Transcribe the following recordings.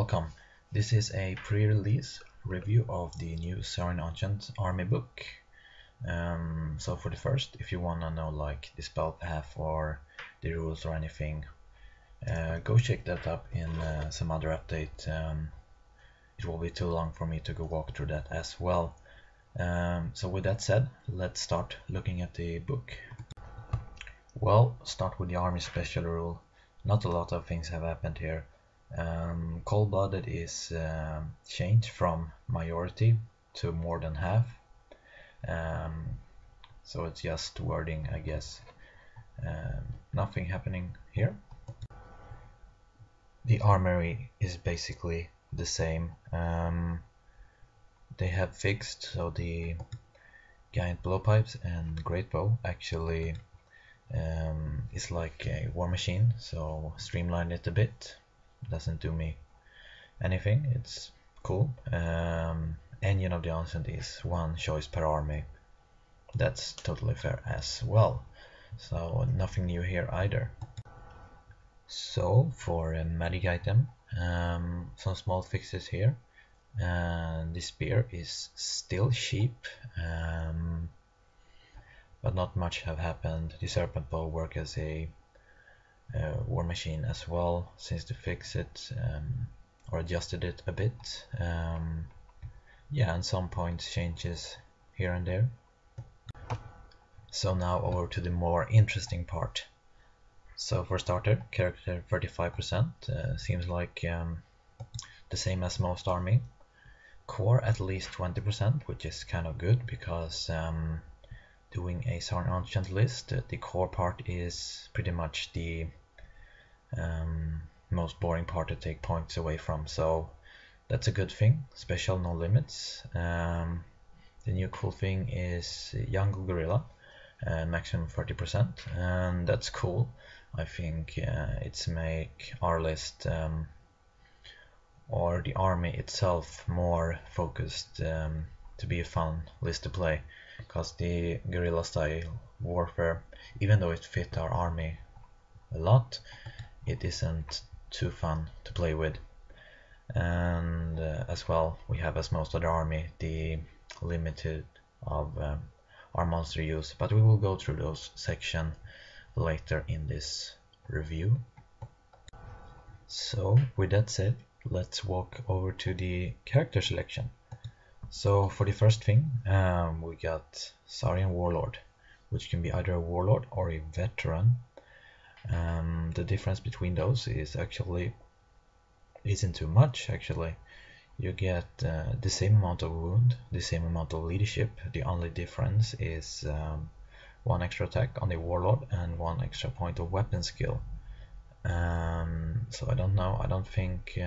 Welcome. This is a pre-release review of the new Saurian Ancient Army book. So for the first, if you want to know like the spell path or the rules or anything, go check that up in some other update. It will be too long for me to go walk through that as well. So with that said, let's start looking at the book. Well, start with the army special rule. Not a lot of things have happened here. Cold-blooded is changed from majority to more than half. So it's just wording, I guess. Nothing happening here. The armory is basically the same. They have fixed, so the giant blowpipes and great bow actually is like a war machine, so streamline it a bit. Doesn't do me anything, it's cool. Engine of the Ancient is one choice per army. That's totally fair as well, so nothing new here either. So for a magic item, some small fixes here. The spear is still cheap, but not much have happened. The serpent bow works as a war machine as well since they fixed it or adjusted it a bit. Yeah, and some points changes here and there. So now over to the more interesting part. So for starter, character 35%, seems like the same as most army. Core at least 20%, which is kind of good because doing a Saurian Ancient list, the core part is pretty much the most boring part to take points away from, so that's a good thing. Special no limits. The new cool thing is young GUERILLA, maximum 30%, and that's cool. I think it's make our list or the army itself more focused to be a fun list to play, because the guerrilla style warfare, even though it fit our army a lot, it isn't too fun to play with. And as well, we have, as most of the army, the limited of our monster use, but we will go through those section later in this review. So with that said, let's walk over to the character selection. So for the first thing, we got Saurian Warlord, which can be either a warlord or a veteran. The difference between those is actually isn't too much. Actually, you get the same amount of wound, the same amount of leadership. The only difference is one extra attack on the warlord and one extra point of weapon skill. So I don't know, I don't think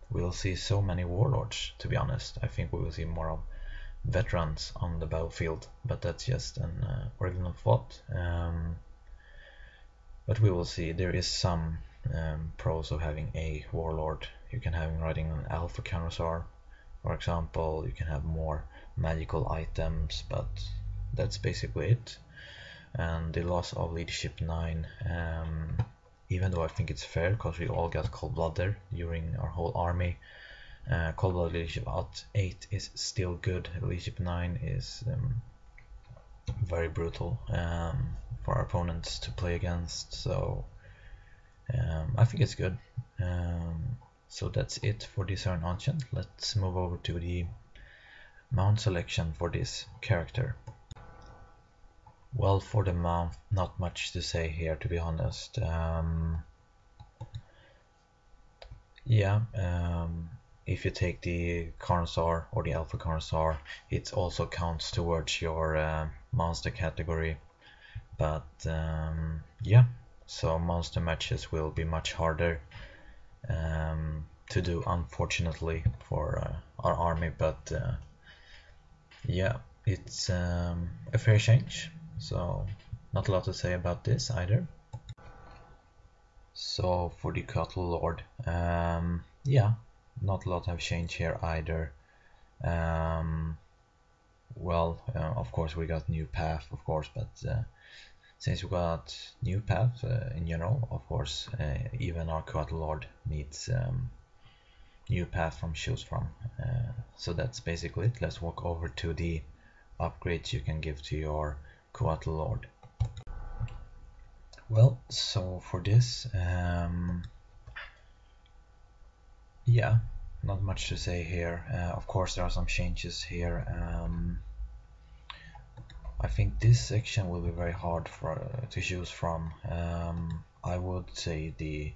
we'll see so many warlords, to be honest. I think we will see more of veterans on the battlefield, but that's just an original thought. But we will see. There is some pros of having a warlord. You can have him riding an alpha Carnosaur, for example. You can have more magical items, but that's basically it. And the loss of leadership 9, even though I think it's fair because we all got cold-blooded during our whole army, cold-blooded leadership at 8 is still good. Leadership 9 is very brutal for our opponents to play against, so I think it's good. So that's it for this Saurian Ancient. Let's move over to the mount selection for this character. Well, for the mount, not much to say here, to be honest. If you take the Carnosaur or the Alpha Carnosaur, it also counts towards your monster category. But yeah, so monster matches will be much harder to do, unfortunately, for our army. But yeah, it's a fair change. So not a lot to say about this either. So for the Cattle Lord, yeah, not a lot have changed here either. Of course we got new path, of course, but since we got new path in general, of course, even our Cattle Lord needs new path from choose from. So that's basically it. Let's walk over to the upgrades you can give to your Coatl Lord. Well, so for this, yeah, not much to say here. Of course, there are some changes here. I think this section will be very hard to choose from. I would say the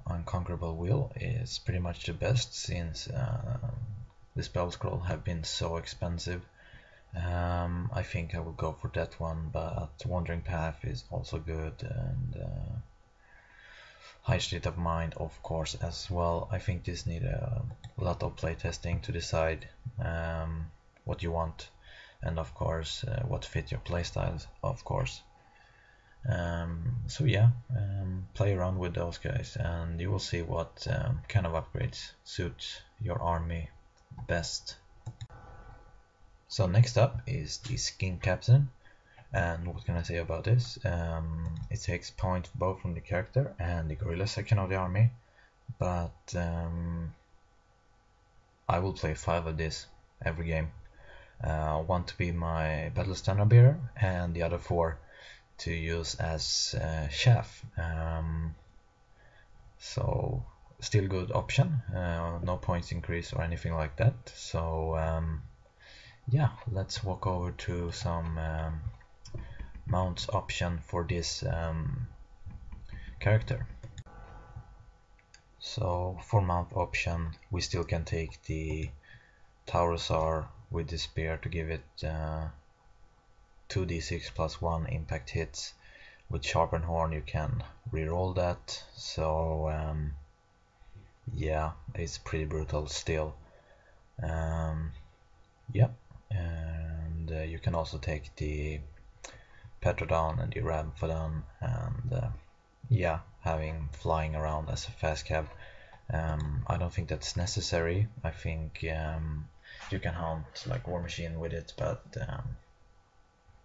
Unconquerable Will is pretty much the best, since the spell scroll have been so expensive. I think I will go for that one, but Wandering Path is also good, and High State of Mind, of course, as well. I think this need a lot of playtesting to decide what you want, and of course what fit your playstyles, of course. So yeah, play around with those guys and you will see what kind of upgrades suit your army best. So next up is the Skink Captain, and what can I say about this? It takes points both from the character and the guerrilla section of the army, but I will play 5 of this every game. One to be my battle standard bearer and the other 4 to use as chaff. So still good option, no points increase or anything like that. So yeah, let's walk over to some mounts option for this character. So for mount option, we still can take the Taurusar with the spear to give it 2d6 plus 1 impact hits. With Sharpened Horn you can reroll that, so yeah, it's pretty brutal still. Yeah, and you can also take the Petrodon and the Ramphadon, and yeah, having flying around as a fast cab. I don't think that's necessary. I think you can hunt like War Machine with it, but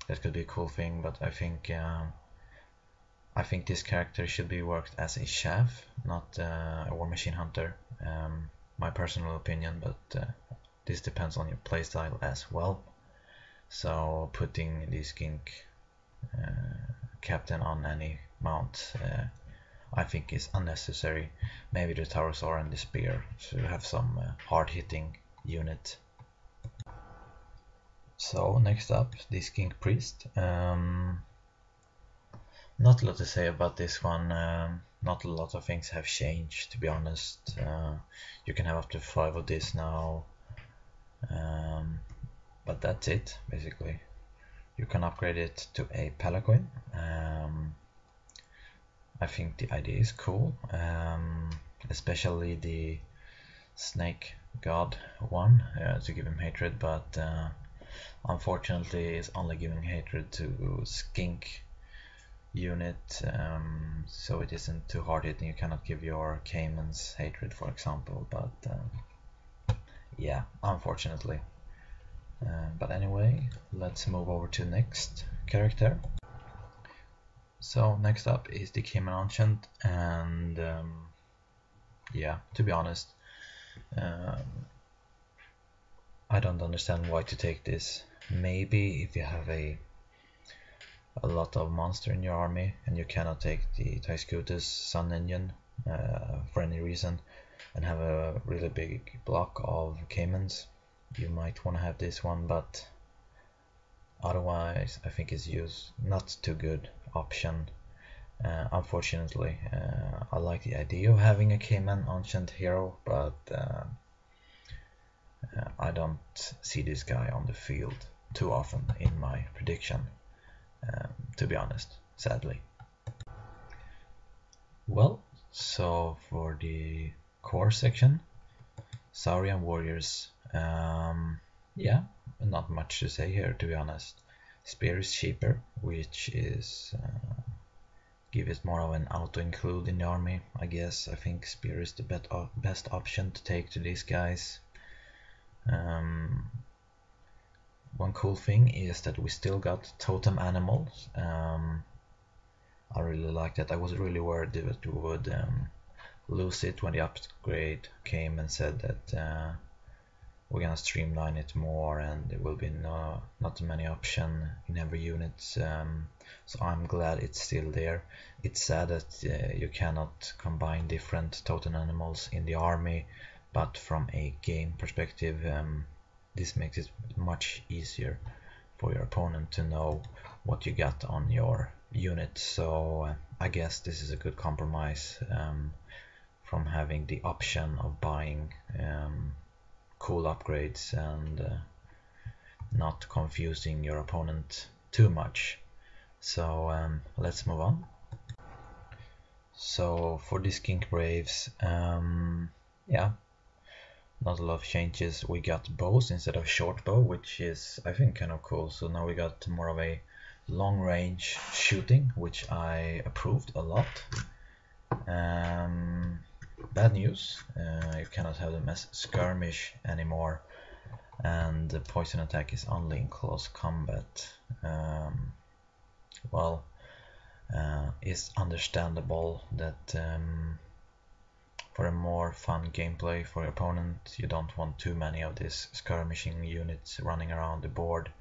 that could be a cool thing. But I think this character should be worked as a chaff, not a War Machine hunter. My personal opinion, but this depends on your playstyle as well. So putting the Skink Captain on any mount I think is unnecessary. Maybe the Taurusar and the Spear to have some hard-hitting unit. So next up, the Skink Priest. Not a lot to say about this one. Not a lot of things have changed, to be honest. You can have up to 5 of this now, but that's it basically. You can upgrade it to a Palanquin. I think the idea is cool, especially the Snake God one, to give him hatred, but unfortunately it's only giving hatred to Skink unit, so it isn't too hard hitting. You cannot give your Caimans hatred, for example, but yeah, unfortunately. But anyway, let's move over to next character. So next up is the Cayman Ancient, and yeah, to be honest, I don't understand why to take this. Maybe if you have a lot of monster in your army and you cannot take the Tyscutus Sun Engine for any reason and have a really big block of Caimans, you might want to have this one, but otherwise I think it's not too good option. Unfortunately, I like the idea of having a Cayman Ancient hero, but I don't see this guy on the field too often in my prediction, to be honest, sadly. Well, so for the core section, Saurian Warriors, yeah, not much to say here, to be honest. Spear is cheaper, which is give it more of an auto-include in the army, I guess. I think Spear is the best option to take to these guys. One cool thing is that we still got totem animals. I really like that. I was really worried that we would lose it when the upgrade came and said that we're gonna streamline it more and there will be not many options in every unit. So I'm glad it's still there. It's sad that you cannot combine different totem animals in the army, but from a game perspective, this makes it much easier for your opponent to know what you got on your unit. So I guess this is a good compromise from having the option of buying cool upgrades and not confusing your opponent too much. So let's move on. So for the Skink Braves, yeah, not a lot of changes. We got bows instead of short bow, which is I think kind of cool. So now we got more of a long range shooting, which I approved a lot. Bad news, you cannot have them as skirmish anymore, and the poison attack is only in close combat. Well, it's understandable that for a more fun gameplay for your opponent, you don't want too many of these skirmishing units running around the board.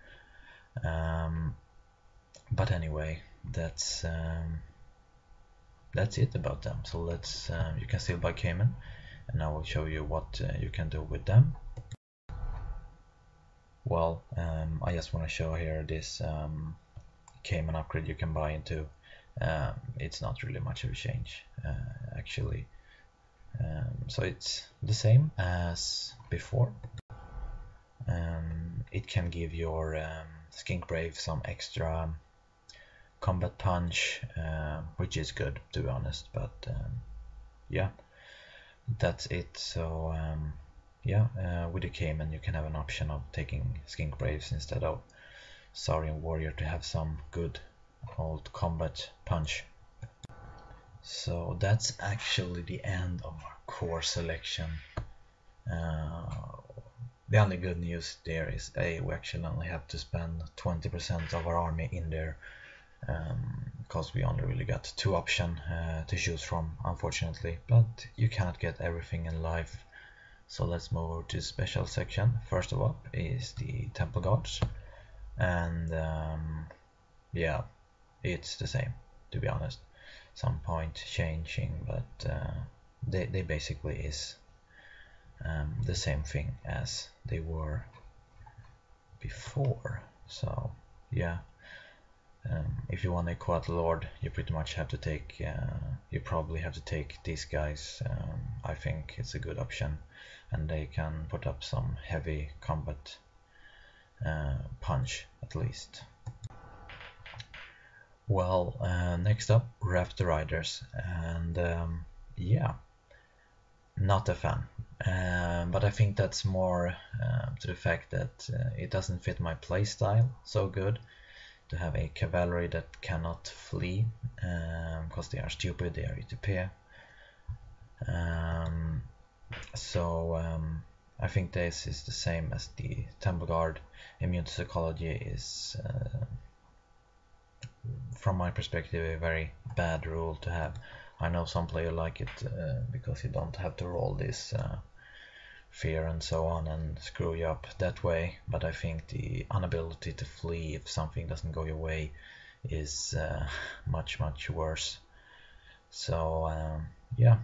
But anyway, that's it about them. So let's you can still buy Cayman, and I will show you what you can do with them. Well, I just want to show here this Cayman upgrade you can buy into. It's not really much of a change actually, so it's the same as before. It can give your Skink Brave some extra combat punch, which is good to be honest, but yeah, that's it. So yeah, with the Cayman you can have an option of taking Skink Braves instead of Saurian Warrior to have some good old combat punch. So that's actually the end of our core selection. The only good news there is we actually only have to spend 20% of our army in there, because we only really got 2 options to choose from, unfortunately, but you cannot get everything in life. So let's move over to the special section. First of all is the Temple Guards, and yeah, it's the same, to be honest. Some point changing, but they basically is the same thing as they were before. So yeah, if you want a Quad Lord, you pretty much have to take you probably have to take these guys. I think it's a good option, and they can put up some heavy combat punch at least. Well, next up, Raptor Riders, and yeah, not a fan, but I think that's more to the fact that it doesn't fit my playstyle so good to have a cavalry that cannot flee, because they are stupid, they are ETP. So I think this is the same as the Temple Guard. Immune to Psychology is from my perspective a very bad rule to have. I know some players like it because you don't have to roll this fear and so on and screw you up that way, but I think the inability to flee if something doesn't go your way is much worse. So yeah,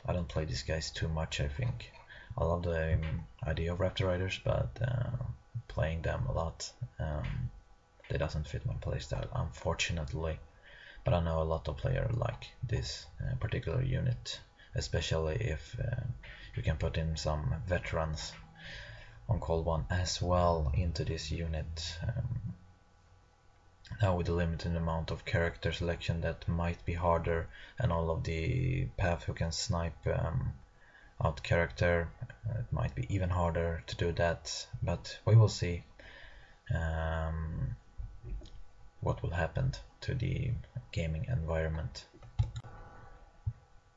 I don't play these guys too much. I think I love the idea of Raptor Riders, but playing them a lot, they doesn't fit my playstyle, unfortunately. But I know a lot of players like this particular unit, especially if you can put in some veterans on Cold One as well into this unit. Now with the limited amount of character selection, that might be harder, and all of the path who can snipe out character, it might be even harder to do that, but we will see what will happen to the gaming environment.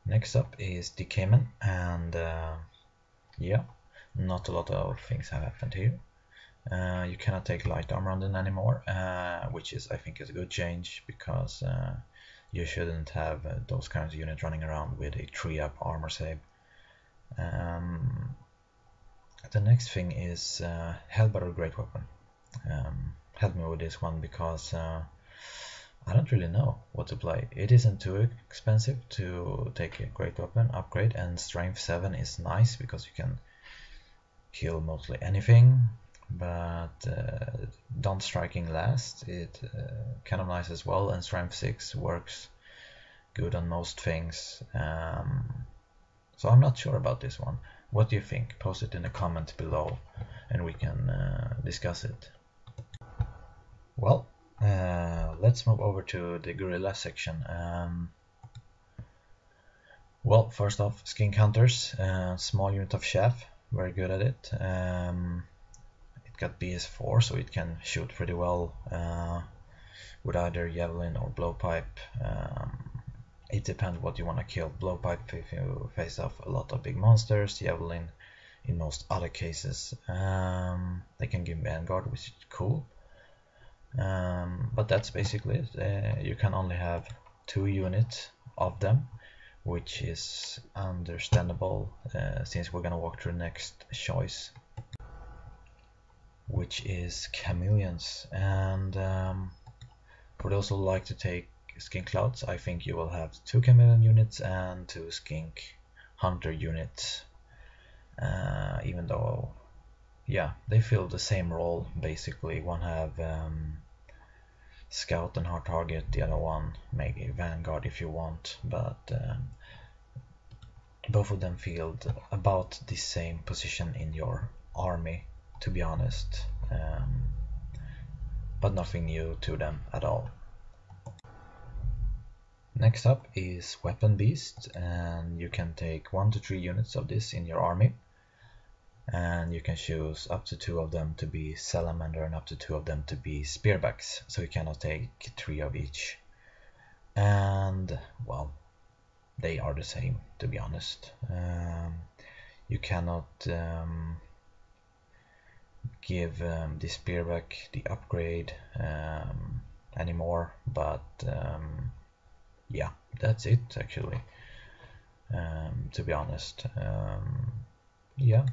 Next up is the Cayman, and yeah, not a lot of things have happened here. You cannot take light armor on them anymore, which is I think is a good change, because you shouldn't have those kinds of units running around with a 3-up armor save. The next thing is Hellbattle Great Weapon. Help me with this one, because I don't really know what to play. It isn't too expensive to take a Great Weapon upgrade, and Strength 7 is nice because you can kill mostly anything, but don't striking last, it kind of nice as well, and Strength 6 works good on most things. So I'm not sure about this one. What do you think? Post it in the comment below and we can discuss it. Well, let's move over to the Guerrilla section. Well, first off, Skink Hunters, small unit of chaff, very good at it. It got BS4, so it can shoot pretty well with either javelin or blowpipe. It depends what you want to kill. Blowpipe if you face off a lot of big monsters, javelin in most other cases. They can give Vanguard, which is cool. But that's basically it. You can only have 2 units of them, which is understandable since we're gonna walk through the next choice, which is Chameleons. And for those who like to take Skink Clouds, I think you will have 2 Chameleon units and 2 Skink Hunter units, even though, yeah, they fill the same role basically. One have Scout and hard target, the other one maybe Vanguard if you want, but both of them filled about the same position in your army, to be honest, but nothing new to them at all. Next up is Weapon Beast, and you can take 1 to 3 units of this in your army, and you can choose up to 2 of them to be Salamander and up to 2 of them to be Spearbacks, so you cannot take 3 of each. And well, they are the same, to be honest. You cannot give the Spearback the upgrade anymore, but yeah, that's it actually, to be honest. Yeah,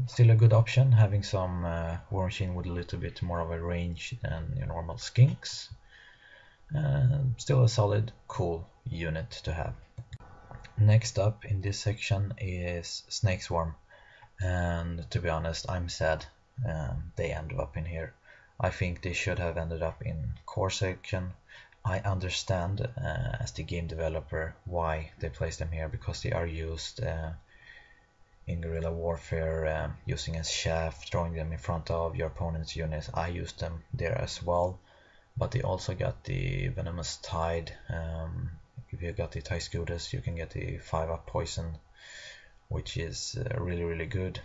still a good option, having some War Machine with a little bit more of a range than your normal Skinks. Still a solid, cool unit to have. Next up in this section is Snake Swarm, and to be honest, I'm sad they ended up in here. I think they should have ended up in core section. I understand as the game developer why they placed them here, because they are used in guerrilla warfare, using as chaff, throwing them in front of your opponent's units. I used them there as well, but they also got the Venomous Tide. If you got the Tie Scooters, you can get the 5-up poison, which is really good.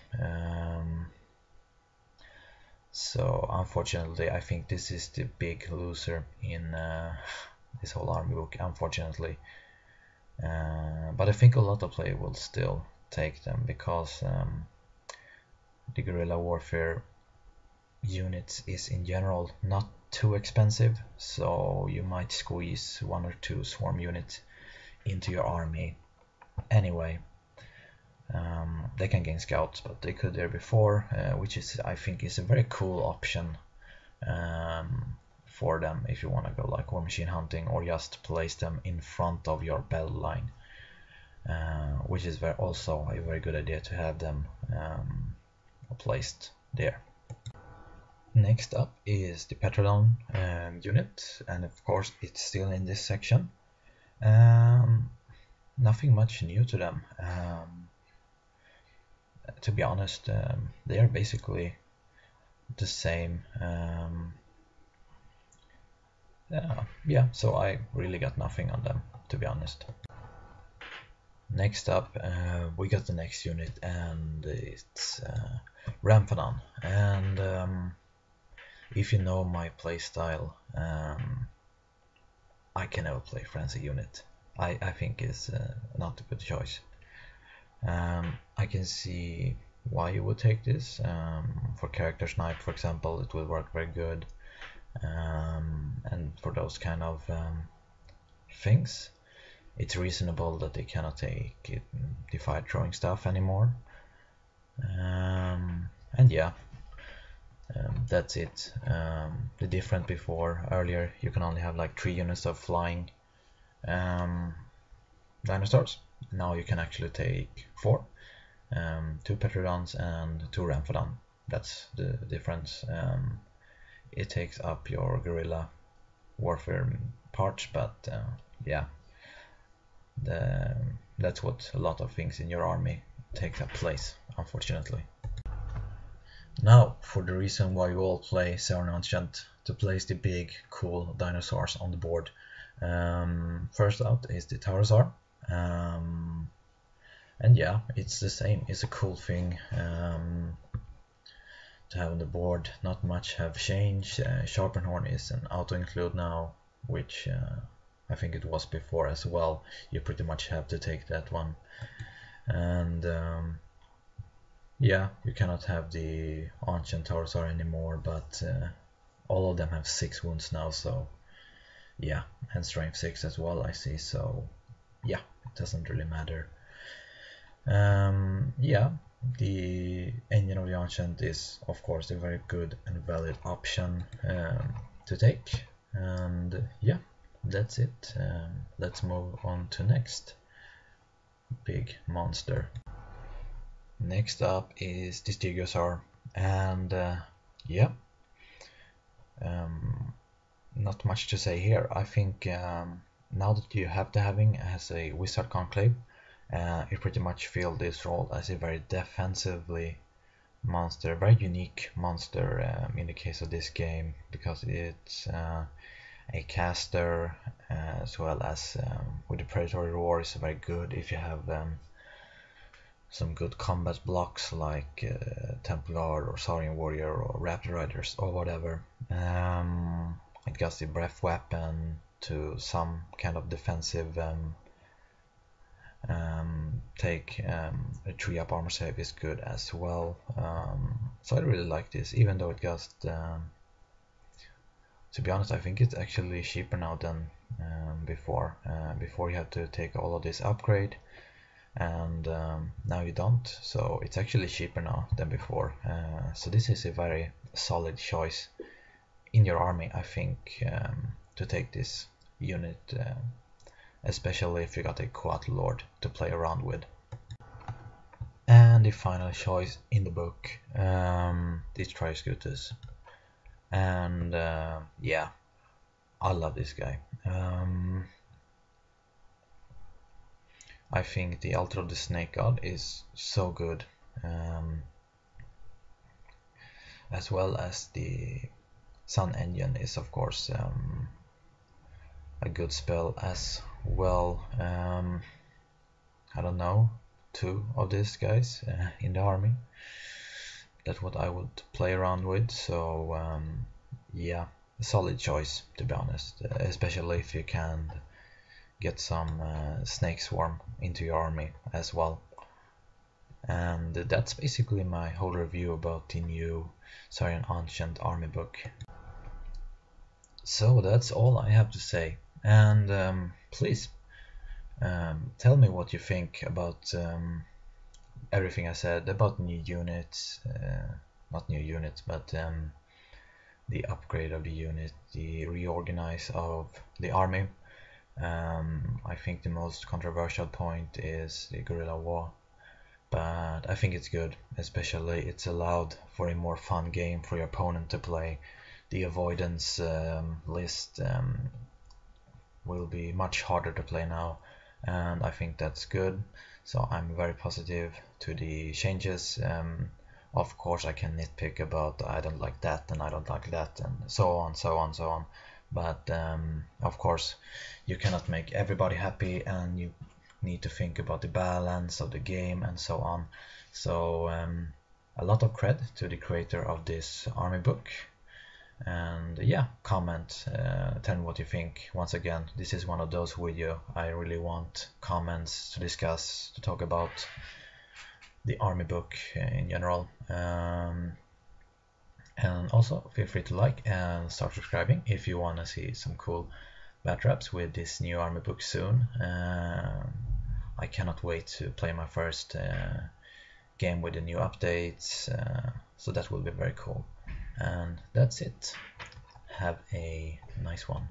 So unfortunately, I think this is the big loser in this whole army book, unfortunately. But I think a lot of players will still take them, because the guerrilla warfare units is in general not too expensive, so you might squeeze 1 or 2 swarm units into your army anyway. They can gain scouts, but they could there before, which is, I think, is a very cool option for them if you want to go like War Machine hunting, or just place them in front of your battle line, which is also a very good idea to have them placed there. Next up is the Petrodon unit, and of course it's still in this section. Nothing much new to them. To be honest, they are basically the same. Yeah, so I really got nothing on them, to be honest. Next up, we got the next unit, and it's Ramphanon. And if you know my playstyle, I can never play Frenzy unit. I think is not a good choice. I can see why you would take this. For character snipe, for example, it will work very good. And for those kind of things. It's reasonable that they cannot take the fire throwing stuff anymore. And yeah, that's it. The difference before, earlier, you can only have like 3 units of flying dinosaurs. Now you can actually take 4, 2 Petrodons and 2 Ramphadon. That's the difference. It takes up your guerrilla warfare parts, but yeah, that's what a lot of things in your army takes up place, unfortunately. Now, for the reason why you all play Severin Ancient, to place the big, cool dinosaurs on the board. First out is the Taurosaur. And yeah, it's the same. It's a cool thing to have on the board. Not much have changed. Sharpenhorn is an auto-include now, which I think it was before as well. You pretty much have to take that one. And yeah, you cannot have the Ancient Taurosaur anymore, but all of them have 6 wounds now, so yeah, and strength 6 as well, I see, so yeah, it doesn't really matter. Yeah, the engine of the Ancient is of course a very good and valid option to take, and yeah, that's it. Let's move on to next big monster. Next up is the Stegosaur, and yeah, not much to say here. I think now that you have the having as a Wizard Conclave, you pretty much fill this role as a very defensively monster, very unique monster in the case of this game, because it's a caster as well as with the Predatory Roar is very good if you have some good combat blocks like Temple Guard or Saurian Warrior or Raptor Riders or whatever. It got the Breath Weapon to some kind of defensive take. A 3-up armor save is good as well. So I really like this, even though it got to be honest, I think it's actually cheaper now than before. Before you had to take all of this upgrade, and now you don't, so it's actually cheaper now than before. So this is a very solid choice in your army, I think, to take this unit, especially if you got a Coatl Lord to play around with. And the final choice in the book, this Trioscutus. And yeah, I love this guy. I think the Altar of the Snake God is so good, as well as the Sun Engine is of course a good spell as well. I don't know, 2 of these guys in the army. That's what I would play around with, so yeah, a solid choice to be honest, especially if you can get some Snake Swarm into your army as well. And that's basically my whole review about the new Saurian Ancient army book. So that's all I have to say, and please tell me what you think about everything I said about new units, not new units, but the upgrade of the unit, the reorganize of the army. I think the most controversial point is the Guerrilla War, but I think it's good, especially it's allowed for a more fun game for your opponent to play. The avoidance list will be much harder to play now, and I think that's good, so I'm very positive to the changes. Of course I can nitpick about I don't like that and I don't like that and so on, but of course you cannot make everybody happy, and you need to think about the balance of the game and so on. So a lot of credit to the creator of this army book, and yeah, comment, tell me what you think. Once again, this is one of those videos I really want comments to discuss, to talk about the army book in general, and also feel free to like and start subscribing if you want to see some cool bad traps with this new army book soon. I cannot wait to play my first game with the new updates, so that will be very cool. And that's it. Have a nice one.